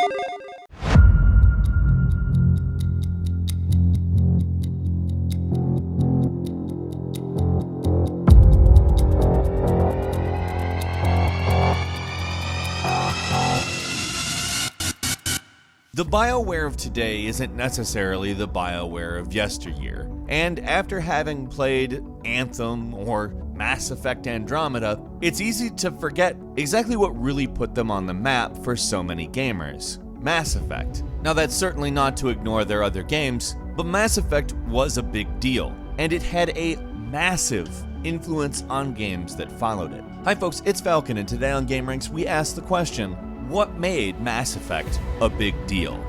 The BioWare of today isn't necessarily the BioWare of yesteryear, and after having played Anthem or Mass Effect Andromeda, it's easy to forget exactly what really put them on the map for so many gamers: Mass Effect. Now, that's certainly not to ignore their other games, but Mass Effect was a big deal, and it had a massive influence on games that followed it. Hi folks, it's Falcon, and today on gameranx we ask the question: what made Mass Effect a big deal?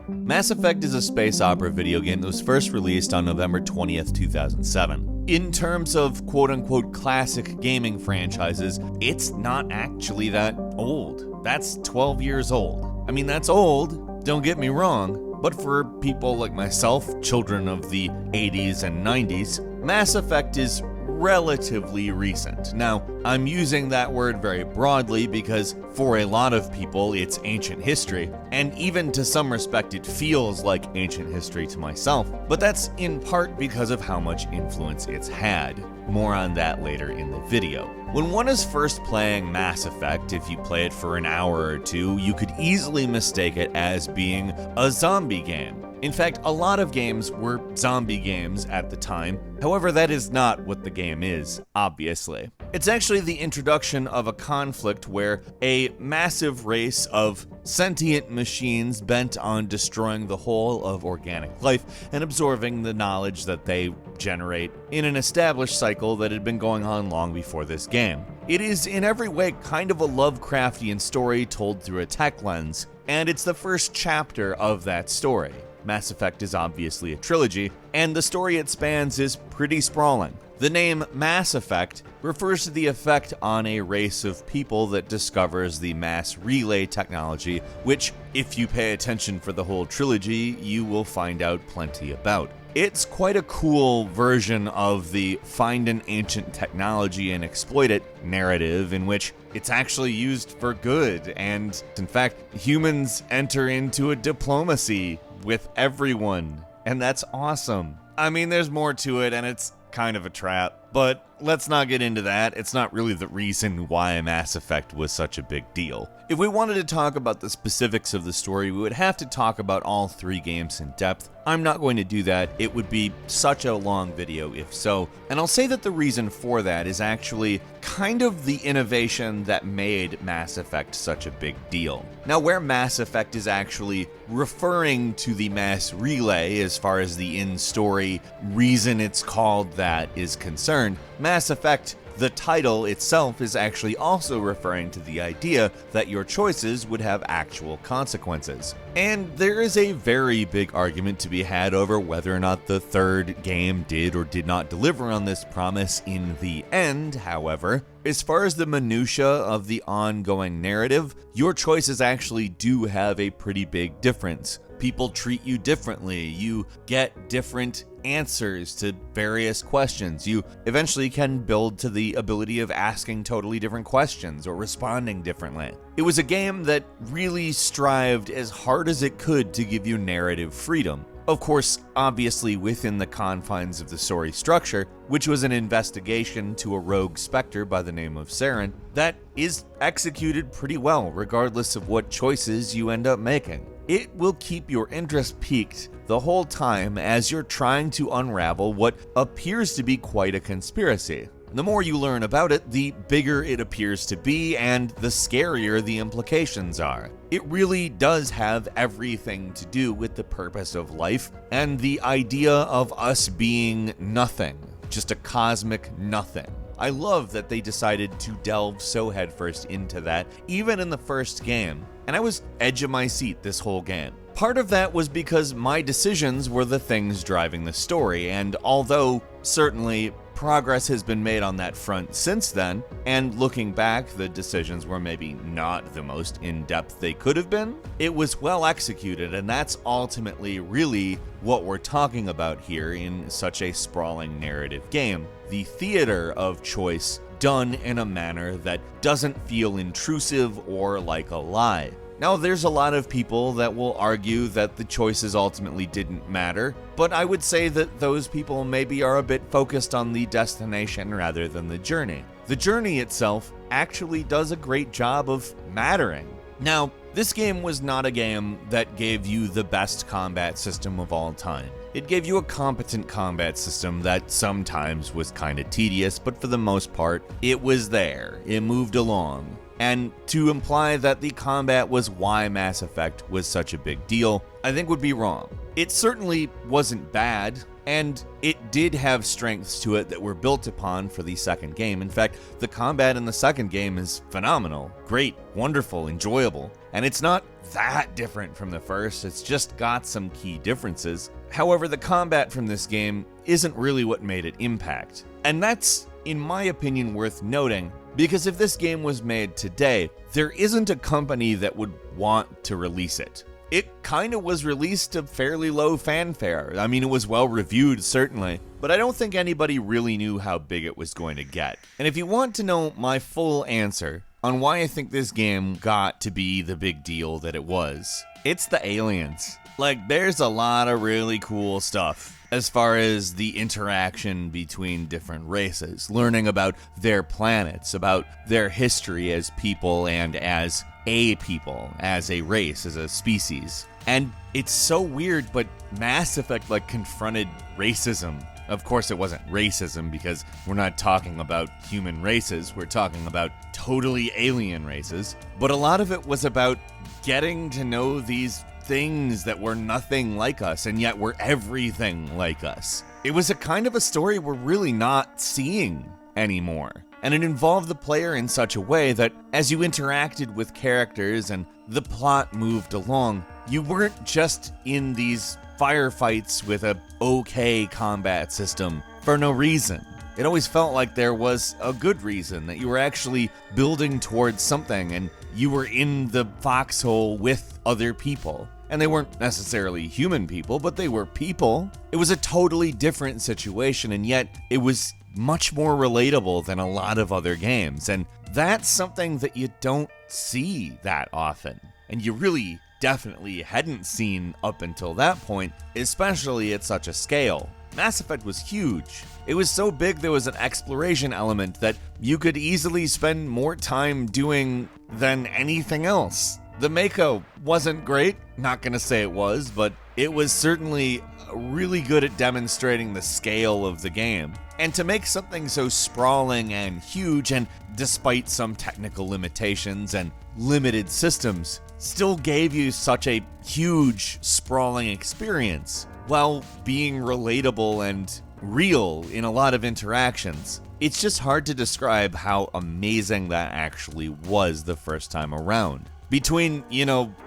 Mass Effect is a space opera video game that was first released on November 20th, 2007. In terms of quote-unquote classic gaming franchises, it's not actually that old. That's 12 years old. I mean, that's old, don't get me wrong, but for people like myself, children of the 80s and 90s, Mass Effect is relatively recent. Now, I'm using that word very broadly because for a lot of people it's ancient history, and even to some respect it feels like ancient history to myself, but that's in part because of how much influence it's had. More on that later in the video. When one is first playing Mass Effect, if you play it for an hour or two, you could easily mistake it as being a zombie game. In fact, a lot of games were zombie games at the time. However, that is not what the game is, obviously. It's actually the introduction of a conflict where a massive race of sentient machines bent on destroying the whole of organic life and absorbing the knowledge that they generate in an established cycle that had been going on long before this game. It is in every way kind of a Lovecraftian story told through a tech lens, and it's the first chapter of that story. Mass Effect is obviously a trilogy, and the story it spans is pretty sprawling. The name Mass Effect refers to the effect on a race of people that discovers the mass relay technology, which, if you pay attention for the whole trilogy, you will find out plenty about. It's quite a cool version of the find an ancient technology and exploit it narrative, in which it's actually used for good, and in fact, humans enter into a diplomacy with everyone, and that's awesome. I mean, there's more to it, and it's kind of a trap, but let's not get into that. It's not really the reason why Mass Effect was such a big deal. If we wanted to talk about the specifics of the story, we would have to talk about all three games in depth. I'm not going to do that. It would be such a long video if so, and I'll say that the reason for that is actually kind of the innovation that made Mass Effect such a big deal. Now, where Mass Effect is actually referring to the mass relay as far as the in-story reason it's called that is concerned, Mass Effect, the title itself, is actually also referring to the idea that your choices would have actual consequences. And there is a very big argument to be had over whether or not the third game did or did not deliver on this promise in the end. However, as far as the minutia of the ongoing narrative, your choices actually do have a pretty big difference. People treat you differently. You get different answers to various questions. You eventually can build to the ability of asking totally different questions or responding differently. It was a game that really strived as hard as it could to give you narrative freedom. Of course, obviously within the confines of the story structure, which was an investigation to a rogue specter by the name of Saren, that is executed pretty well regardless of what choices you end up making. It will keep your interest piqued the whole time as you're trying to unravel what appears to be quite a conspiracy. The more you learn about it, the bigger it appears to be and the scarier the implications are. It really does have everything to do with the purpose of life and the idea of us being nothing, just a cosmic nothing. I love that they decided to delve so headfirst into that, even in the first game, and I was edge of my seat this whole game. Part of that was because my decisions were the things driving the story, and although certainly progress has been made on that front since then, and looking back, the decisions were maybe not the most in-depth they could have been, it was well executed, and that's ultimately really what we're talking about here in such a sprawling narrative game. The theater of choice done in a manner that doesn't feel intrusive or like a lie. Now, there's a lot of people that will argue that the choices ultimately didn't matter, but I would say that those people maybe are a bit focused on the destination rather than the journey. The journey itself actually does a great job of mattering. Now, this game was not a game that gave you the best combat system of all time. It gave you a competent combat system that sometimes was kind of tedious, but for the most part, it was there. It moved along. And to imply that the combat was why Mass Effect was such a big deal, I think would be wrong. It certainly wasn't bad, and it did have strengths to it that were built upon for the second game. In fact, the combat in the second game is phenomenal, great, wonderful, enjoyable, and it's not that different from the first, it's just got some key differences. However, the combat from this game isn't really what made it impact. And that's, in my opinion, worth noting, because if this game was made today, there isn't a company that would want to release it. It kind of was released to fairly low fanfare. I mean, it was well reviewed, certainly, but I don't think anybody really knew how big it was going to get. And if you want to know my full answer on why I think this game got to be the big deal that it was, it's the aliens. Like, there's a lot of really cool stuff as far as the interaction between different races, learning about their planets, about their history as people and as a people, as a race, as a species. And it's so weird, but Mass Effect confronted racism. Of course, it wasn't racism because we're not talking about human races, we're talking about totally alien races. But a lot of it was about getting to know these things that were nothing like us, and yet were everything like us. It was a kind of a story we're really not seeing anymore. And it involved the player in such a way that as you interacted with characters and the plot moved along, you weren't just in these firefights with a okay combat system for no reason. It always felt like there was a good reason, that you were actually building towards something and you were in the foxhole with other people. And they weren't necessarily human people, but they were people. It was a totally different situation, and yet it was much more relatable than a lot of other games. And that's something that you don't see that often. And you really definitely hadn't seen up until that point, especially at such a scale. Mass Effect was huge. It was so big there was an exploration element that you could easily spend more time doing than anything else. The Mako wasn't great, not gonna say it was, but it was certainly really good at demonstrating the scale of the game. And to make something so sprawling and huge, and despite some technical limitations and limited systems, still gave you such a huge, sprawling experience, while being relatable and real in a lot of interactions. It's just hard to describe how amazing that actually was the first time around. Between,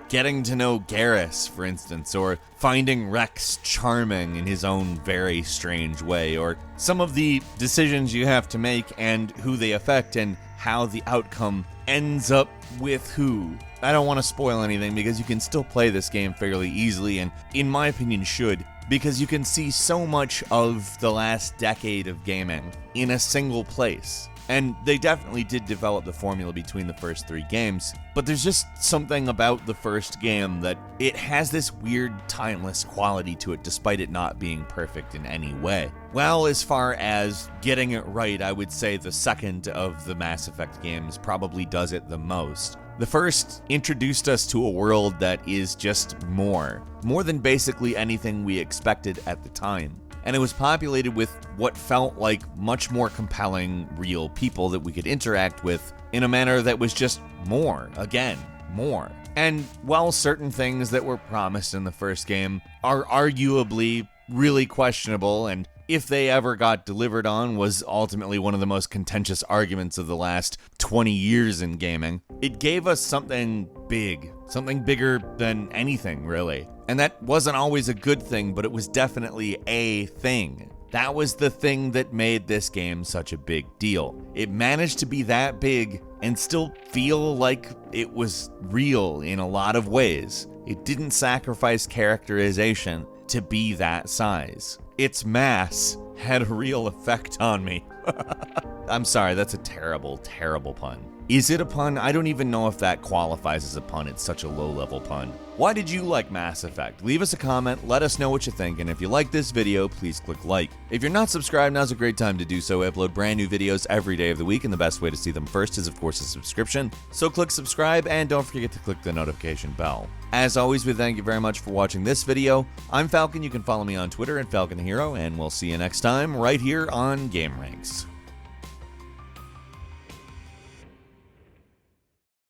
getting to know Garrus, for instance, or finding Rex charming in his own very strange way, or some of the decisions you have to make and who they affect and how the outcome ends up with who. I don't want to spoil anything because you can still play this game fairly easily, and in my opinion should, because you can see so much of the last decade of gaming in a single place. And they definitely did develop the formula between the first three games, but there's just something about the first game that it has this weird, timeless quality to it, despite it not being perfect in any way. Well, as far as getting it right, I would say the second of the Mass Effect games probably does it the most. The first introduced us to a world that is just more than basically anything we expected at the time. And it was populated with what felt like much more compelling, real people that we could interact with in a manner that was just more. Again, more. And while certain things that were promised in the first game are arguably really questionable, and if they ever got delivered on was ultimately one of the most contentious arguments of the last 20 years in gaming, it gave us something big, something bigger than anything, really. And that wasn't always a good thing, but it was definitely a thing. That was the thing that made this game such a big deal. It managed to be that big and still feel like it was real in a lot of ways. It didn't sacrifice characterization to be that size. Its mass had a real effect on me. I'm sorry, that's a terrible, terrible pun. Is it a pun? I don't even know if that qualifies as a pun. It's such a low-level pun. Why did you like Mass Effect? Leave us a comment, let us know what you think, and if you like this video, please click like. If you're not subscribed, now's a great time to do so. I upload brand new videos every day of the week, and the best way to see them first is, of course, a subscription. So click subscribe, and don't forget to click the notification bell. As always, we thank you very much for watching this video. I'm Falcon. You can follow me on Twitter at FalconHero, and we'll see you next time right here on gameranx.